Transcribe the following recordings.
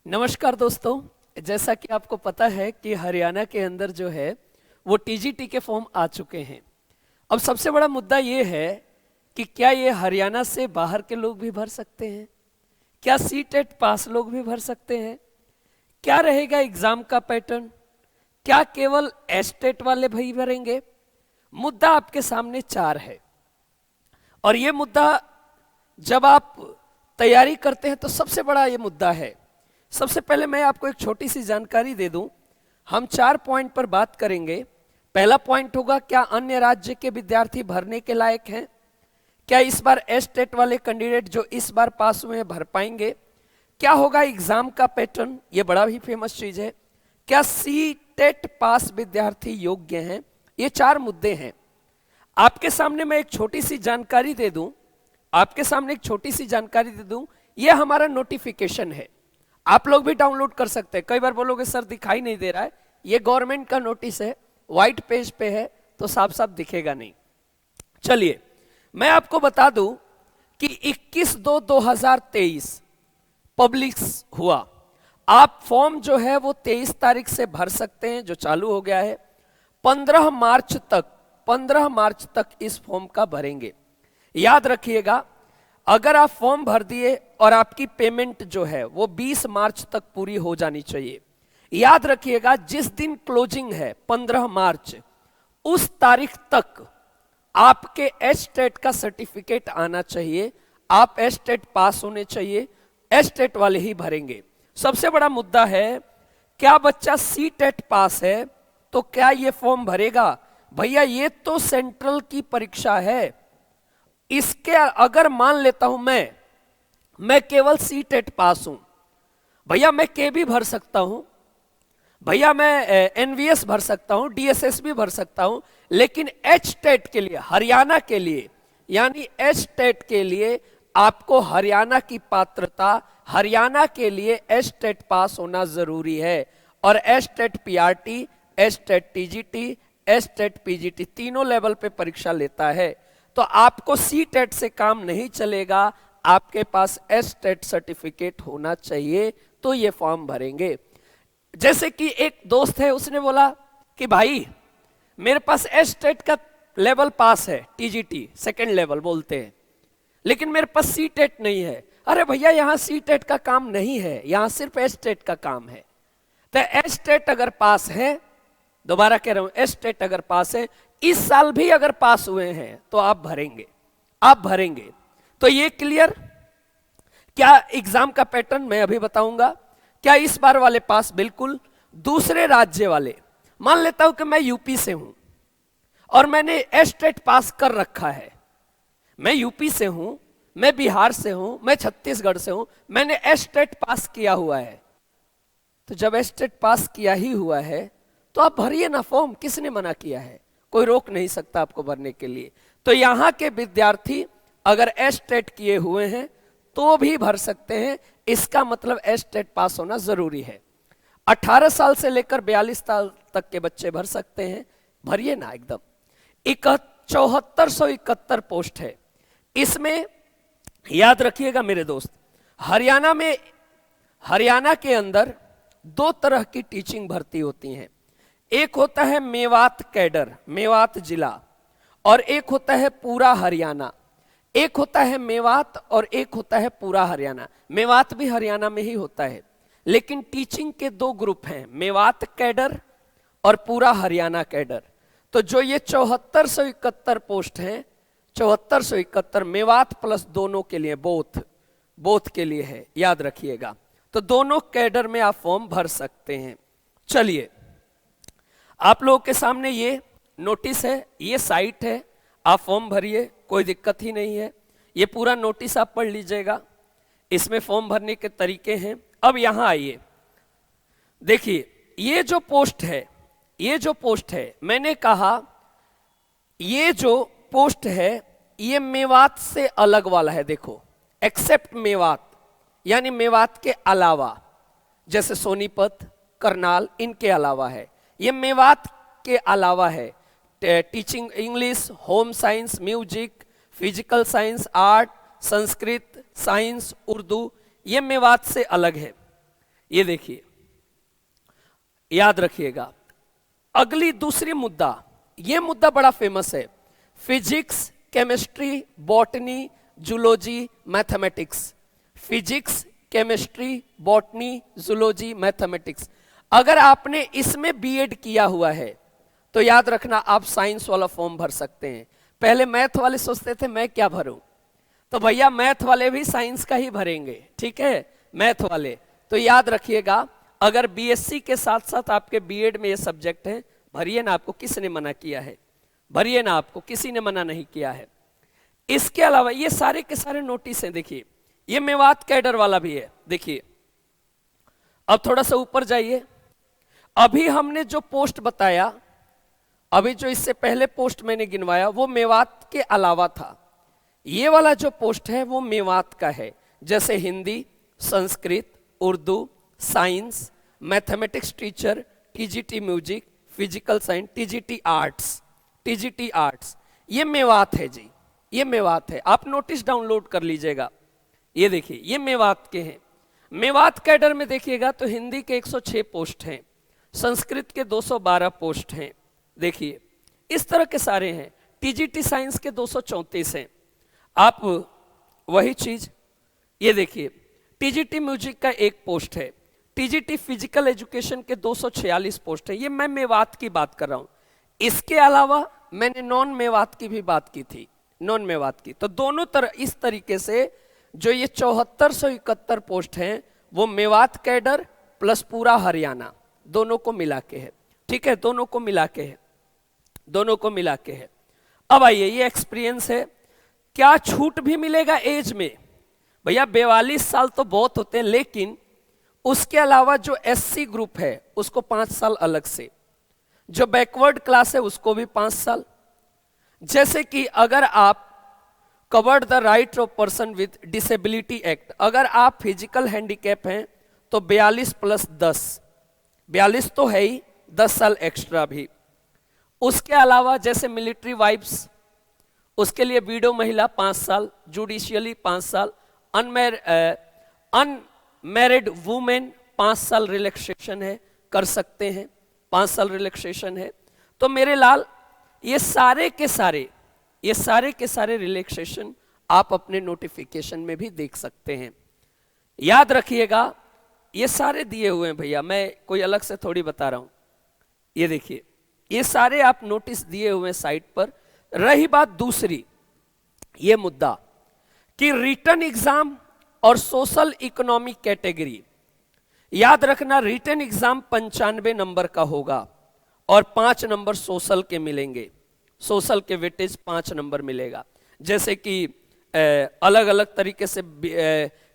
नमस्कार दोस्तों। जैसा कि आपको पता है कि हरियाणा के अंदर जो है वो टीजीटी के फॉर्म आ चुके हैं। अब सबसे बड़ा मुद्दा ये है कि क्या ये हरियाणा से बाहर के लोग भी भर सकते हैं, क्या सीटेट पास लोग भी भर सकते हैं, क्या रहेगा एग्जाम का पैटर्न, क्या केवल एस्टेट वाले भाई भरेंगे। मुद्दा आपके सामने चार है और ये मुद्दा जब आप तैयारी करते हैं तो सबसे बड़ा ये मुद्दा है। सबसे पहले मैं आपको एक छोटी सी जानकारी दे दूं। हम 4 पॉइंट पर बात करेंगे। पहला पॉइंट होगा, क्या अन्य राज्य के विद्यार्थी भरने के लायक हैं, क्या इस बार एस्टेट वाले कैंडिडेट जो इस बार पास हुए हैं भर पाएंगे, क्या होगा एग्जाम का पैटर्न, ये बड़ा ही फेमस चीज है, क्या सीटेट पास विद्यार्थी योग्य हैं। ये 4 मुद्दे हैं। आपके सामने मैं एक छोटी सी जानकारी दे दूं, ये हमारा नोटिफिकेशन है, आप लोग भी डाउनलोड कर सकते हैं। कई बार बोलोगे सर दिखाई नहीं दे रहा है, ये गवर्नमेंट का नोटिस है, व्हाइट पेज पे है तो साफ साफ दिखेगा नहीं। चलिए मैं आपको बता दूं कि 21/2/2023 पब्लिश हुआ। आप फॉर्म जो है वो 23 तारीख से भर सकते हैं, जो चालू हो गया है। 15 मार्च तक इस फॉर्म का भरेंगे। याद रखिएगा, अगर आप फॉर्म भर दिए और आपकी पेमेंट जो है वो 20 मार्च तक पूरी हो जानी चाहिए। याद रखिएगा, जिस दिन क्लोजिंग है 15 मार्च, उस तारीख तक आपके एस्टेट का सर्टिफिकेट आना चाहिए, आप एस्टेट पास होने चाहिए, एस्टेट वाले ही भरेंगे। सबसे बड़ा मुद्दा है, क्या बच्चा सीटेट पास है तो क्या ये फॉर्म भरेगा। भैया ये तो सेंट्रल की परीक्षा है, इसके अगर मान लेता हूं मैं केवल सीटेट पास हूं, भैया मैं के भी भर सकता हूं, भैया मैं एनवीएस भर सकता हूं, डीएसएस भी भर सकता हूं, लेकिन एचटेट के लिए, हरियाणा के लिए, यानी एचटेट के लिए आपको हरियाणा की पात्रता, हरियाणा के लिए एचटेट पास होना जरूरी है। और HTET PRT, HTET TGT, HTET PGT तीनों लेवल पे परीक्षा लेता है। तो आपको सीटेट से काम नहीं चलेगा, आपके पास एस्टेट सर्टिफिकेट होना चाहिए तो ये फॉर्म भरेंगे। जैसे कि एक दोस्त है, उसने बोला कि भाई मेरे पास एस्टेट का लेवल पास है, टीजीटी सेकंड लेवल बोलते हैं, लेकिन मेरे पास सीटेट नहीं है। अरे भैया यहां सीटेट का काम नहीं है, यहां सिर्फ एस्टेट का काम है। तो एस्टेट अगर पास है, दोबारा कह रहा हूं, एस्टेट अगर पास है, इस साल भी अगर पास हुए हैं तो आप भरेंगे। तो ये क्लियर। क्या एग्जाम का पैटर्न मैं अभी बताऊंगा। क्या इस बार वाले पास, बिल्कुल। दूसरे राज्य वाले, मान लेता हूं कि मैं यूपी से हूं और मैंने एस्टेट पास कर रखा है, मैं यूपी से हूं, मैं बिहार से हूं, मैं छत्तीसगढ़ से हूं, मैंने एस्टेट पास किया हुआ है। तो जब एस्टेट पास किया ही हुआ है तो आप भरिए ना फॉर्म, किसने मना किया है, कोई रोक नहीं सकता आपको भरने के लिए। तो यहां के विद्यार्थी अगर एस्टेट किए हुए हैं तो भी भर सकते हैं, इसका मतलब एस्टेट पास होना जरूरी है। 18 साल से लेकर 42 साल तक के बच्चे भर सकते हैं, भरिए ना एकदम। 7471 पोस्ट है इसमें। याद रखिएगा मेरे दोस्त, हरियाणा के अंदर 2 तरह की टीचिंग भर्ती होती हैं। एक होता है मेवात कैडर, मेवात जिला, और एक होता है पूरा हरियाणा। एक होता है मेवात और एक होता है पूरा हरियाणा। मेवात भी हरियाणा में ही होता है, लेकिन टीचिंग के 2 ग्रुप हैं, मेवात कैडर और पूरा हरियाणा कैडर। तो जो ये 7471 पोस्ट हैं, 7471 मेवात प्लस दोनों के लिए, बोथ के लिए है, याद रखिएगा। तो दोनों कैडर में आप फॉर्म भर सकते हैं। चलिए आप लोगों के सामने ये नोटिस है, ये साइट है, आप फॉर्म भरिए, कोई दिक्कत ही नहीं है। ये पूरा नोटिस आप पढ़ लीजिएगा, इसमें फॉर्म भरने के तरीके हैं। अब यहां आइए, देखिए ये जो पोस्ट है, मैंने कहा ये जो पोस्ट है ये मेवात से अलग वाला है। देखो, एक्सेप्ट मेवात, यानी मेवात के अलावा, जैसे सोनीपत, करनाल, इनके अलावा है। ये मेवात के अलावा है। Teaching English, home science, music, physical science, art, Sanskrit, science, Urdu, ये मेवात से अलग है। ये देखिए, याद रखिएगा। अगली दूसरी मुद्दा, ये मुद्दा बड़ा फेमस है, physics, chemistry, botany, zoology, mathematics. Physics, chemistry, botany, zoology, mathematics. अगर आपने इसमें बीएड किया हुआ है तो याद रखना आप साइंस वाला फॉर्म भर सकते हैं। पहले मैथ वाले सोचते थे मैं क्या भरूं, तो भैया मैथ वाले भी साइंस का ही भरेंगे, ठीक है, मैथ वाले। तो याद रखिएगा, अगर बीएससी के साथ साथ आपके बीएड में ये सब्जेक्ट है, भरिए ना, आपको किसने मना किया है, भरिए ना, आपको किसी ने मना नहीं किया है। इसके अलावा ये सारे के सारे नोटिस हैं, देखिए ये मेवात कैडर वाला भी है। देखिए अब थोड़ा सा ऊपर जाइए, अभी हमने जो पोस्ट बताया, अभी जो इससे पहले पोस्ट मैंने गिनवाया वो मेवात के अलावा था। ये वाला जो पोस्ट है वो मेवात का है, जैसे Hindi, Sanskrit, Urdu, science, mathematics teacher, TGT music, physical science, TGT arts, TGT arts, ये मेवात है जी, ये मेवात है। आप नोटिस डाउनलोड कर लीजिएगा। ये देखिए ये मेवात के हैं। मेवात कैडर में देखिएगा तो हिंदी के 106 पोस्ट हैं, संस्कृत के 212 पोस्ट हैं, देखिए इस तरह के सारे हैं। टीजीटी साइंस के 234 हैं। आप वही चीज ये देखिए, टीजीटी म्यूजिक का 1 पोस्ट है, टीजीटी फिजिकल एजुकेशन के 246 पोस्ट है। ये मैं मेवात की बात कर रहा हूं। इसके अलावा मैंने नॉन मेवात की भी बात की थी, नॉन मेवात की। तो दोनों तरह इस तरीके से जो ये 7471 पोस्ट हैं वो मेवात कैडर प्लस पूरा हरियाणा दोनों को मिला के है, ठीक है, दोनों को मिला के है, दोनों को मिला के है। अब आइए, ये एक्सपीरियंस है, क्या छूट भी मिलेगा एज में? भैया 42 साल तो बहुत होते हैं, लेकिन उसके अलावा जो एससी ग्रुप है उसको 5 साल अलग से, जो बैकवर्ड क्लास है उसको भी 5 साल। जैसे कि अगर आप covered the right of person with disability act, अगर आप फिजिकल हैंडीकैप हैं तो 42 प्लस 10, 42 तो है ही, 10 साल एक्स्ट्रा भी। उसके अलावा जैसे मिलिट्री वाइफ्स, उसके लिए विडो महिला 5 साल, जुडिशियली 5 साल, अनमैरिड वुमेन 5 साल रिलैक्सेशन है, कर सकते हैं, 5 साल रिलैक्सेशन है। तो मेरे लाल ये सारे के सारे रिलैक्सेशन आप अपने नोटिफिकेशन में भी देख सकते हैं। याद रखिएगा ये सारे दिए हुए हैं भैया, मैं कोई अलग से थोड़ी बता रहा हूं। ये देखिए ये सारे आप नोटिस दिए हुए हैं साइट पर। रही बात दूसरी, ये मुद्दा कि रिटन एग्जाम और सोशल इकोनॉमिक कैटेगरी, याद रखना रिटन एग्जाम 95 नंबर का होगा और 5 नंबर सोशल के मिलेंगे, सोशल के वेटेज 5 नंबर मिलेगा। जैसे कि अलग अलग तरीके से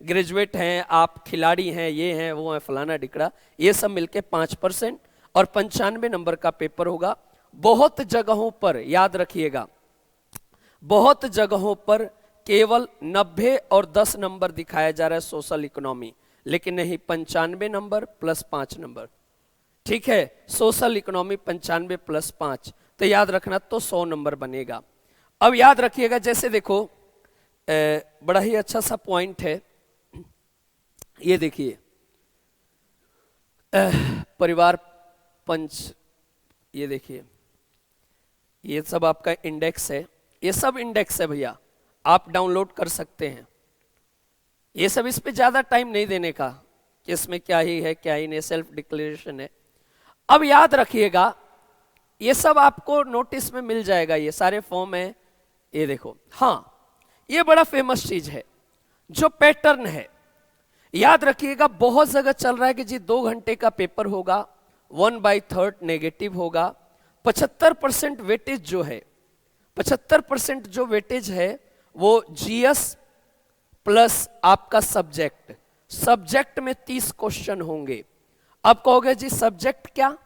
ग्रेजुएट हैं आप, खिलाड़ी हैं, ये हैं वो हैं, फलाना डिकड़ा, ये सब मिलके 5% और 95 नंबर का पेपर होगा। बहुत जगहों पर याद रखिएगा, बहुत जगहों पर केवल 90 और 10 नंबर दिखाया जा रहा है सोशल इकोनॉमी, लेकिन नहीं, 95 नंबर प्लस 5 नंबर, ठीक है, सोशल इकोनॉमी 95 प्लस 5, तो याद रखना तो 100 नंबर बनेगा। अब याद रखिएगा, जैसे देखो बड़ा ही अच्छा सा पॉइंट है, ये देखिए परिवार पंच, ये देखिए ये सब आपका इंडेक्स है, ये सब इंडेक्स है भैया, आप डाउनलोड कर सकते हैं। ये सब इस पे ज्यादा टाइम नहीं देने का कि इसमें क्या ही है क्या ही नहीं, सेल्फ डिक्लेरेशन है। अब याद रखिएगा ये सब आपको नोटिस में मिल जाएगा, ये सारे फॉर्म है, ये देखो। हाँ ये बड़ा फेमस चीज है जो पैटर्न है, याद रखिएगा बहुत जगह चल रहा है कि जी 2 घंटे का पेपर होगा, 1/3 नेगेटिव होगा, 75% वेटेज जो है, 75% जो वेटेज है वो जीएस प्लस आपका सब्जेक्ट, सब्जेक्ट में 30 क्वेश्चन होंगे। अब कहोगे जी सब्जेक्ट क्या?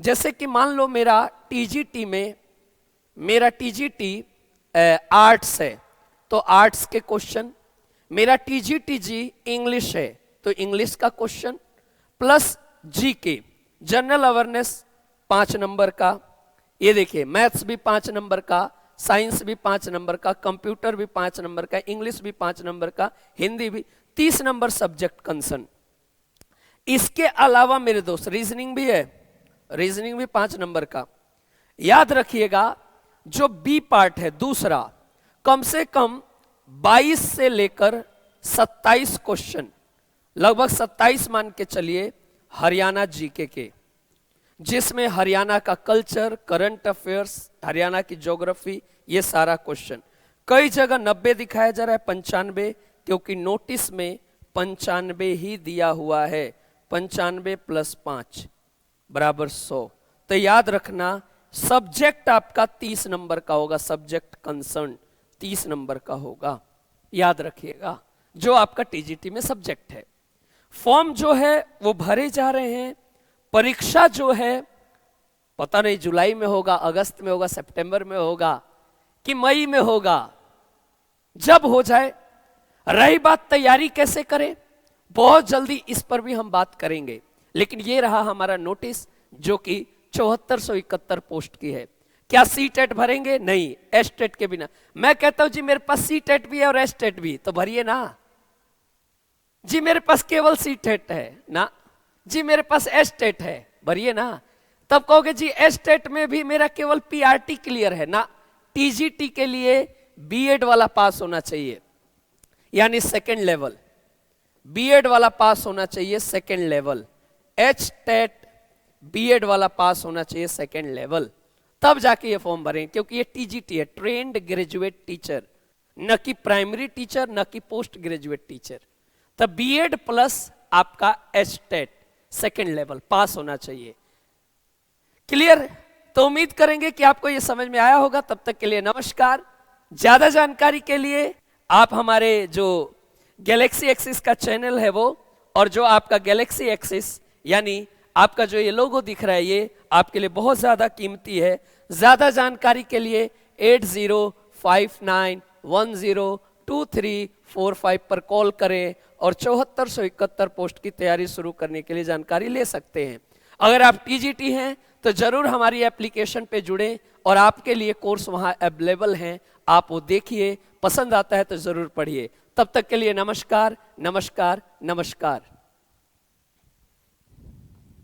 जैसे कि मान लो मेरा टीजीटी में, मेरा टीजीटी आर्ट्स है तो आर्ट्स के क्वेश्चन, मेरा टीजीटीजी इंग्लिश है तो इंग्लिश का question, plus GK general awareness 5 number का, ये देखिए मैथ्स भी 5 नंबर का, साइंस भी 5 नंबर का, कंप्यूटर भी 5 नंबर का, इंग्लिश भी 5 नंबर का, हिंदी भी, 30 नंबर सब्जेक्ट कंसर्न। इसके अलावा मेरे दोस्त रीजनिंग भी है, रीजनिंग भी 5 नंबर का। याद रखिएगा जो बी पार्ट है दूसरा, कम से कम 22 से लेकर 27 क्वेश्चन, लगभग 27 मान के चलिए हरियाणा जीके के, जिसमें हरियाणा का कल्चर, करंट अफेयर्स, हरियाणा की ज्योग्राफी, ये सारा क्वेश्चन। कई जगह 90 दिखाया जा रहा है, 95, क्योंकि नोटिस में 95 ही दिया हुआ है। 95 + 5 = 100। तो याद रखना सब्जेक्ट आपका 30 नंबर का होगा, सब्जेक्ट कंसर्न 30 नंबर का होगा, याद रखिएगा, जो आपका टीजीटी में सब्जेक्ट है। फॉर्म जो है वो भरे जा रहे हैं। परीक्षा जो है पता नहीं जुलाई में होगा, अगस्त में होगा, सितंबर में होगा कि मई में होगा, जब हो जाए। रही बात तैयारी कैसे करें, बहुत जल्दी इस पर भी हम बात करेंगे। लेकिन ये रहा हमारा नोटिस जो कि 7471 पोस्ट की है। क्या सी-टेट भरेंगे? नहीं, एस-टेट के बिना। मैं कहता हूं जी मेरे पास सी-टेट भी है और एस-टेट भी, तो भरिए ना जी। मेरे पास केवल सी-टेट है ना जी, मेरे पास एस-टेट है, भरिए ना। तब कहोगे जी एस-टेट में भी मेरा केवल पीआरटी क्लियर है ना। टीजीटी के लिए बीएड वाला पास होना चाहिए, यानी सेकेंड लेवल, बीएड वाला पास होना चाहिए सेकेंड लेवल। एच-टेट बीएड वाला पास होना चाहिए सेकेंड लेवल, तब जाके ये फॉर्म भरें, क्योंकि ये टीजीटी है, ट्रेंड ग्रेजुएट टीचर, न कि प्राइमरी टीचर, न कि पोस्ट ग्रेजुएट टीचर। तब बीएड प्लस आपका एच-टेट सेकेंड लेवल पास होना चाहिए। क्लियर? तो उम्मीद करेंगे कि आपको ये समझ में आया होगा। तब तक के लिए नमस्कार। ज्यादा जानकारी के लिए आप हमारे जो गैलेक्सी एक्सिस का चैनल है वो, और जो आपका गैलेक्सी एक्सिस यानी आपका जो ये लोगो दिख रहा है, ये आपके लिए बहुत ज्यादा कीमती है। ज्यादा जानकारी के लिए 8059102345 पर कॉल करें और 7471 पोस्ट की तैयारी शुरू करने के लिए जानकारी ले सकते हैं। अगर आप टीजीटी हैं तो जरूर हमारी एप्लीकेशन पे जुड़ें, और आपके लिए कोर्स वहां अवेलेबल हैं, आप वो देखिए, पसंद आता है तो जरूर पढ़िए। तब तक के लिए नमस्कार, नमस्कार, नमस्कार।